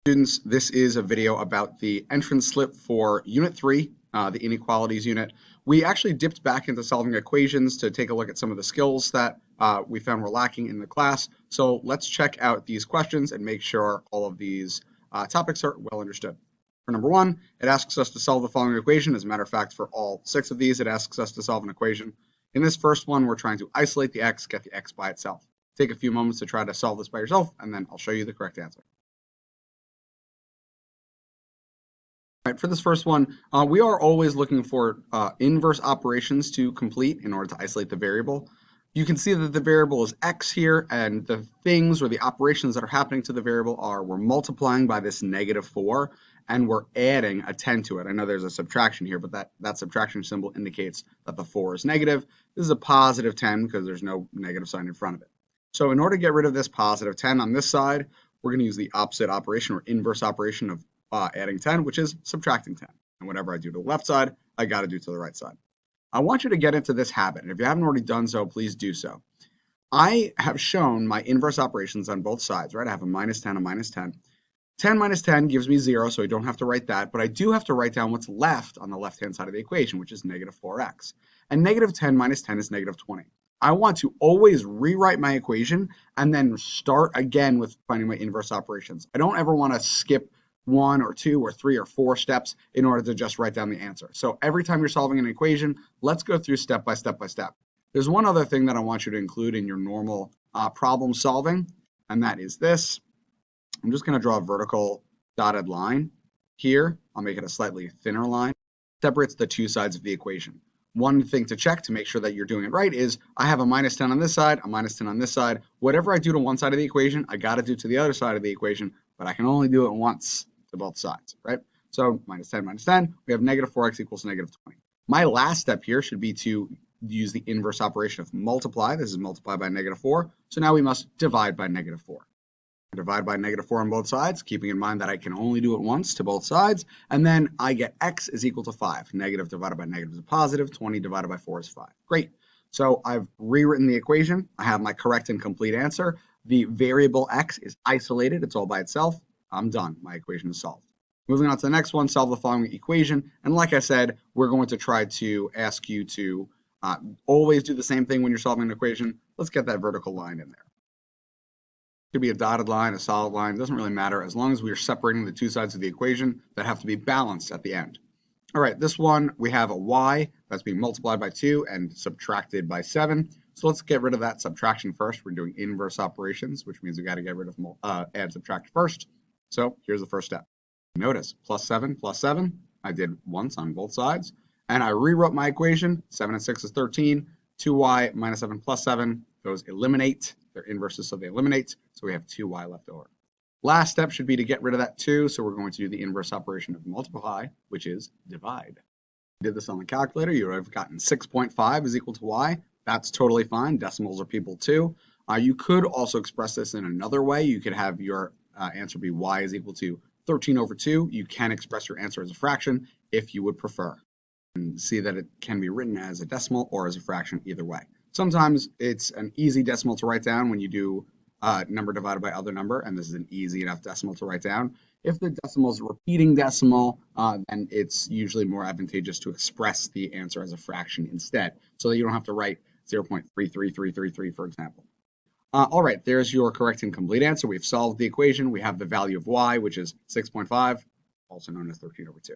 Students, this is a video about the entrance slip for Unit 3, the Inequalities Unit. We actually dipped back into solving equations to take a look at some of the skills that we found were lacking in the class. So let's check out these questions and make sure all of these topics are well understood. For number 1, it asks us to solve the following equation. As a matter of fact, for all 6 of these, it asks us to solve an equation. In this first one, we're trying to isolate the x, get the x by itself. Take a few moments to try to solve this by yourself, and then I'll show you the correct answer. Right, for this first one, we are always looking for inverse operations to complete in order to isolate the variable. You can see that the variable is x here, and the things or the operations that are happening to the variable are we're multiplying by this -4, and we're adding a 10 to it. I know there's a subtraction here, but that subtraction symbol indicates that the 4 is negative. This is a positive 10 because there's no negative sign in front of it. So in order to get rid of this positive 10 on this side, we're going to use the opposite operation or inverse operation of adding 10, which is subtracting 10. And whatever I do to the left side, I got to do to the right side. I want you to get into this habit, and if you haven't already done so, please do so. I have shown my inverse operations on both sides, right? I have a -10, a -10. 10 minus 10 gives me 0, so I don't have to write that, but I do have to write down what's left on the left-hand side of the equation, which is -4x. And -10 minus 10 is -20. I want to always rewrite my equation and then start again with finding my inverse operations. I don't ever want to skip 1 or 2 or 3 or 4 steps in order to just write down the answer. So every time you're solving an equation, let's go through step by step by step. There's one other thing that I want you to include in your normal problem solving, and that is this. I'm just going to draw a vertical dotted line here. I'll make it a slightly thinner line. Separates the two sides of the equation. One thing to check to make sure that you're doing it right is I have a -10 on this side, a -10 on this side. Whatever I do to one side of the equation, I got to do to the other side of the equation, but I can only do it once to both sides, right? So -10 minus 10, we have -4x equals -20. My last step here should be to use the inverse operation of multiply. This is multiply by -4. So now we must divide by -4. Divide by -4 on both sides, keeping in mind that I can only do it once to both sides. And then I get x is equal to 5. Negative divided by negative is a positive. 20 divided by 4 is 5. Great. So I've rewritten the equation. I have my correct and complete answer. The variable x is isolated. It's all by itself. I'm done. My equation is solved. Moving on to the next one, solve the following equation. And like I said, we're going to try to ask you to always do the same thing when you're solving an equation. Let's get that vertical line in there. It could be a dotted line, a solid line. It doesn't really matter as long as we are separating the two sides of the equation that have to be balanced at the end. All right, this one, we have a y that's being multiplied by 2 and subtracted by 7. So let's get rid of that subtraction first. We're doing inverse operations, which means we got to get rid of add, subtract first. So here's the first step. Notice +7, I did once on both sides, and I rewrote my equation. 7 and 6 is 13. 2y minus 7 plus 7, those eliminate. They're inverses, so they eliminate. So we have 2y left over. Last step should be to get rid of that 2, so we're going to do the inverse operation of multiply, which is divide. Did this on the calculator, you would have gotten 6.5 is equal to y. That's totally fine. Decimals are people too. You could also express this in another way. You could have your answer be y is equal to 13 over 2. You can express your answer as a fraction if you would prefer. And see that it can be written as a decimal or as a fraction either way. Sometimes it's an easy decimal to write down when you do number divided by other number, and this is an easy enough decimal to write down. If the decimal is a repeating decimal, then it's usually more advantageous to express the answer as a fraction instead, so that you don't have to write 0.33333, for example. All right, there's your correct and complete answer. We've solved the equation. We have the value of y, which is 6.5, also known as 13 over 2.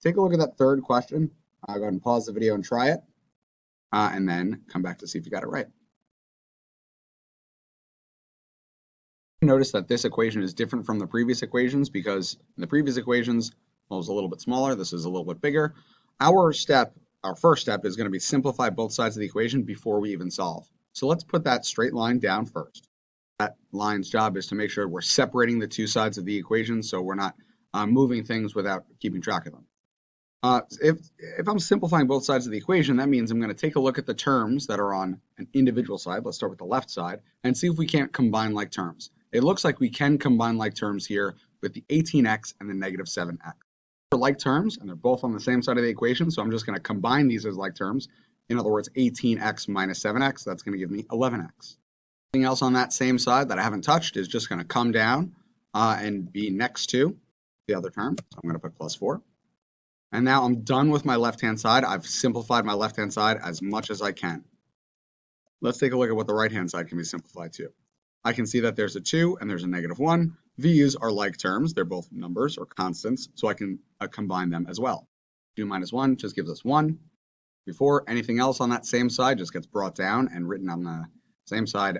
Take a look at that third question. Go ahead and pause the video and try it, and then come back to see if you got it right. Notice that this equation is different from the previous equations because in the previous equations, well, it was a little bit smaller. This is a little bit bigger. Our first step is going to be simplify both sides of the equation before we even solve. So let's put that straight line down first. That line's job is to make sure we're separating the two sides of the equation so we're not moving things without keeping track of them. If I'm simplifying both sides of the equation, that means I'm going to take a look at the terms that are on an individual side. Let's start with the left side and see if we can't combine like terms. It looks like we can combine like terms here with the 18x and the -7x. They're like terms, and they're both on the same side of the equation, so I'm just going to combine these as like terms. In other words, 18x minus 7x, that's going to give me 11x. Everything else on that same side that I haven't touched is just going to come down and be next to the other term. So I'm going to put plus 4. And now I'm done with my left-hand side. I've simplified my left-hand side as much as I can. Let's take a look at what the right-hand side can be simplified to. I can see that there's a 2 and there's a -1. These are like terms. They're both numbers or constants, so I can combine them as well. 2 minus 1 just gives us 1. Before anything else on that same side just gets brought down and written on the same side,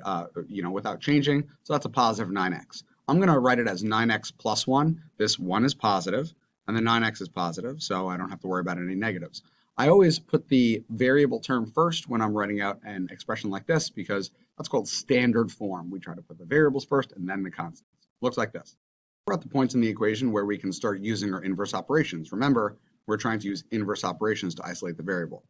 without changing. So that's a positive 9x. I'm going to write it as 9x plus 1. This 1 is positive, and the 9x is positive, so I don't have to worry about any negatives. I always put the variable term first when I'm writing out an expression like this because that's called standard form. We try to put the variables first and then the constants. Looks like this. We're at the points in the equation where we can start using our inverse operations. Remember, we're trying to use inverse operations to isolate the variable.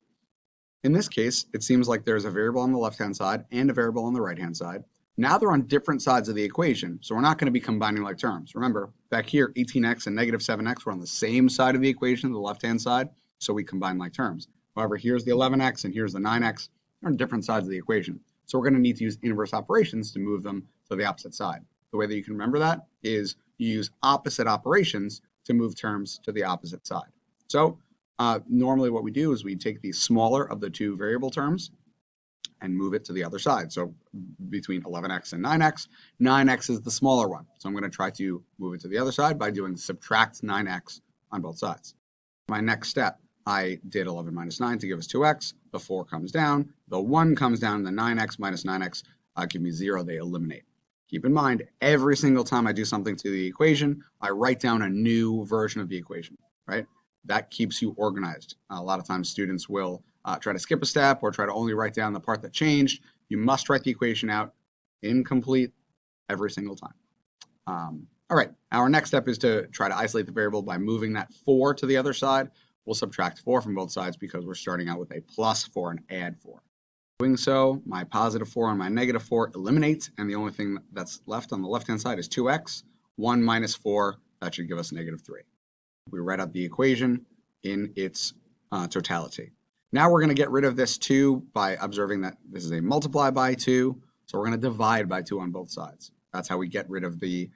In this case, it seems like there's a variable on the left-hand side and a variable on the right-hand side. Now they're on different sides of the equation, so we're not going to be combining like terms. Remember, back here, 18x and -7x were on the same side of the equation, the left-hand side, so we combine like terms. However, here's the 11x and here's the 9x. They're on different sides of the equation. So we're going to need to use inverse operations to move them to the opposite side. The way that you can remember that is you use opposite operations to move terms to the opposite side. So normally what we do is we take the smaller of the two variable terms and move it to the other side. So between 11x and 9x, 9x is the smaller one. So I'm going to try to move it to the other side by doing subtract 9x on both sides. My next step, I did 11 minus 9 to give us 2x. The 4 comes down. The 1 comes down. The 9x minus 9x give me 0. They eliminate. Keep in mind, every single time I do something to the equation, I write down a new version of the equation, right? That keeps you organized. A lot of times students will try to skip a step or try to only write down the part that changed. You must write the equation out incomplete every single time. All right, our next step is to try to isolate the variable by moving that 4 to the other side. We'll subtract 4 from both sides because we're starting out with a plus 4 and add 4. Doing so, my positive 4 and my negative 4 eliminate, and the only thing that's left on the left-hand side is 2x. 1 minus 4, that should give us -3. We write out the equation in its totality. Now we're going to get rid of this 2 by observing that this is a multiply by 2, so we're going to divide by 2 on both sides. That's how we get rid of the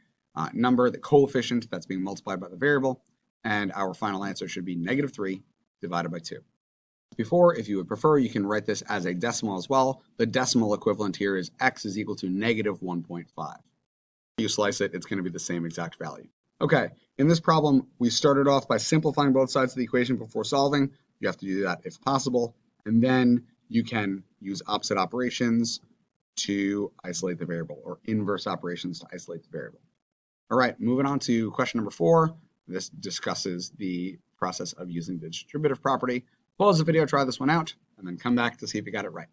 number, the coefficient that's being multiplied by the variable, and our final answer should be -3 divided by 2. Before, if you would prefer, you can write this as a decimal as well. The decimal equivalent here is x is equal to -1.5. If you slice it, it's going to be the same exact value. Okay, in this problem, we started off by simplifying both sides of the equation before solving. You have to do that if possible, and then you can use opposite operations to isolate the variable, or inverse operations to isolate the variable. All right, moving on to question number 4. This discusses the process of using the distributive property. Pause the video, try this one out, and then come back to see if you got it right.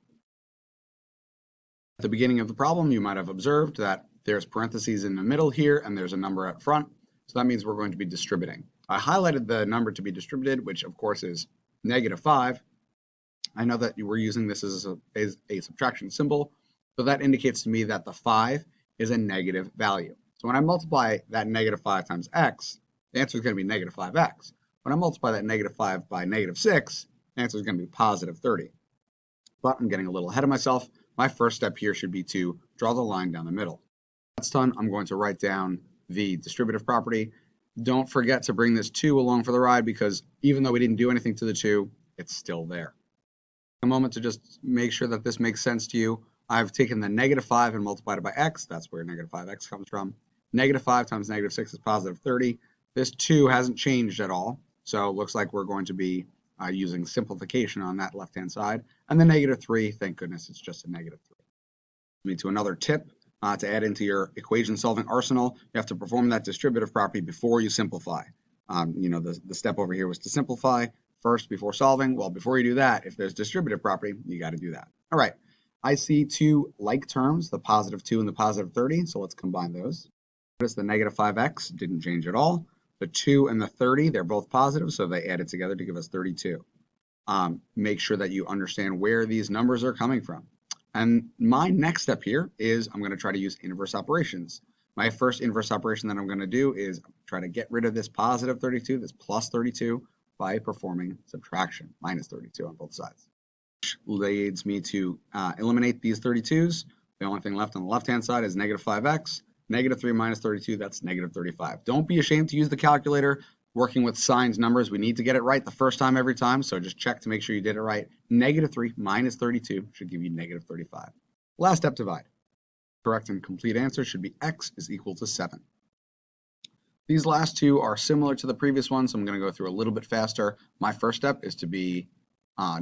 At the beginning of the problem, you might have observed that there's parentheses in the middle here, and there's a number up front. So that means we're going to be distributing. I highlighted the number to be distributed, which of course is -5. I know that we're using this as a subtraction symbol, so that indicates to me that the 5 is a negative value. So when I multiply that -5 times x, the answer is going to be -5x. When I multiply that -5 by -6, the answer is going to be +30. But I'm getting a little ahead of myself. My first step here should be to draw the line down the middle. That's done. I'm going to write down the distributive property. Don't forget to bring this 2 along for the ride because even though we didn't do anything to the 2, it's still there. A moment to just make sure that this makes sense to you. I've taken the -5 and multiplied it by x. That's where -5x comes from. -5 times -6 is +30. This 2 hasn't changed at all, so it looks like we're going to be using simplification on that left-hand side. And the -3, thank goodness, it's just a -3. Lead to another tip. To add into your equation solving arsenal, you have to perform that distributive property before you simplify. The step over here was to simplify first before solving. Well, before you do that, if there's distributive property, you got to do that. All right, I see 2 like terms, the +2 and the +30, so let's combine those. Notice the -5x didn't change at all. The 2 and the 30, they're both positive, so they added together to give us 32. Make sure that you understand where these numbers are coming from. And my next step here is I'm going to try to use inverse operations. My first inverse operation that I'm going to do is try to get rid of this +32, this +32, by performing subtraction, -32 on both sides. Which leads me to eliminate these 32s. The only thing left on the left-hand side is -5x. Negative 3 minus 32, that's negative 35. Don't be ashamed to use the calculator. Working with signs, numbers, we need to get it right the first time every time, so just check to make sure you did it right. Negative 3 minus 32 should give you negative 35. Last step, divide. Correct and complete answer should be x is equal to 7. These last two are similar to the previous one, so I'm going to go through a little bit faster. My first step is to be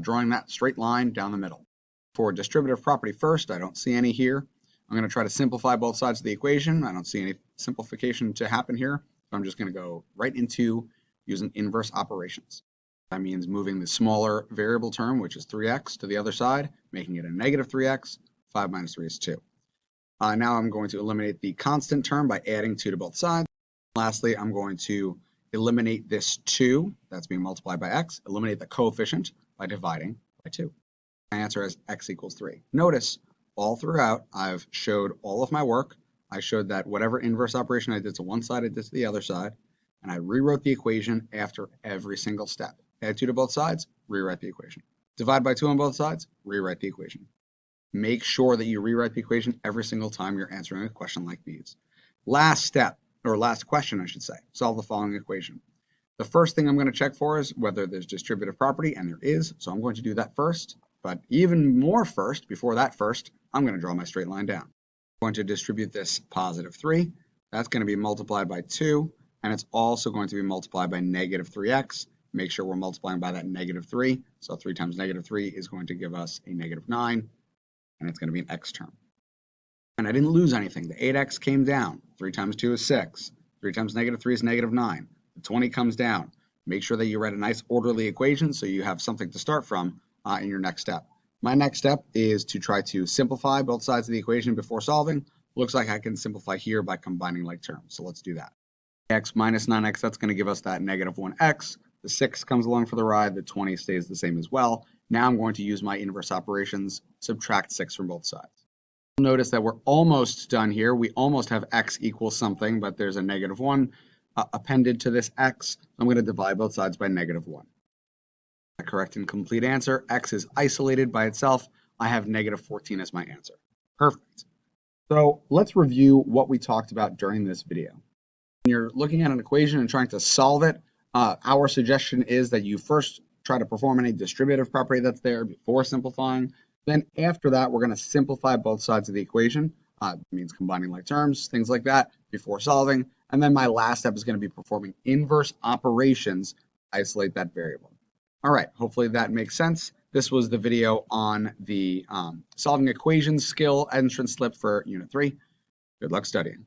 drawing that straight line down the middle. For distributive property first, I don't see any here. I'm going to try to simplify both sides of the equation. I don't see any simplification to happen here. So I'm just going to go right into using inverse operations. That means moving the smaller variable term, which is 3x, to the other side, making it a negative 3x. 5 minus 3 is 2. Now I'm going to eliminate the constant term by adding 2 to both sides. Lastly, I'm going to eliminate this 2, that's being multiplied by x, eliminate the coefficient by dividing by 2. My answer is x equals 3. Notice, all throughout, I've showed all of my work. I showed that whatever inverse operation I did to one side, I did to the other side, and I rewrote the equation after every single step. Add 2 to both sides, rewrite the equation. Divide by 2 on both sides, rewrite the equation. Make sure that you rewrite the equation every single time you're answering a question like these. Last step, or last question, I should say, solve the following equation. The first thing I'm going to check for is whether there's distributive property, and there is, so I'm going to do that first. But even more first, before that first, I'm going to draw my straight line down. I'm going to distribute this positive 3. That's going to be multiplied by 2, and it's also going to be multiplied by negative 3x. Make sure we're multiplying by that negative 3. So 3 times negative 3 is going to give us a negative 9, and it's going to be an x term. And I didn't lose anything. The 8x came down. 3 times 2 is 6. 3 times negative 3 is negative 9. The 20 comes down. Make sure that you write a nice orderly equation so you have something to start from in your next step. My next step is to try to simplify both sides of the equation before solving. Looks like I can simplify here by combining like terms. So let's do that. X minus 9x, that's going to give us that negative 1x. The 6 comes along for the ride. The 20 stays the same as well. Now I'm going to use my inverse operations, subtract 6 from both sides. Notice that we're almost done here. We almost have x equals something, but there's a negative 1 appended to this x. I'm going to divide both sides by negative 1. The correct and complete answer, x is isolated by itself. I have negative 14 as my answer. Perfect. So let's review what we talked about during this video. When you're looking at an equation and trying to solve it, our suggestion is that you first try to perform any distributive property that's there before simplifying. Then after that, we're going to simplify both sides of the equation. It means combining like terms, things like that, before solving. And then my last step is going to be performing inverse operations to isolate that variable. All right, hopefully that makes sense. This was the video on the solving equations skill entrance slip for Unit 3. Good luck studying.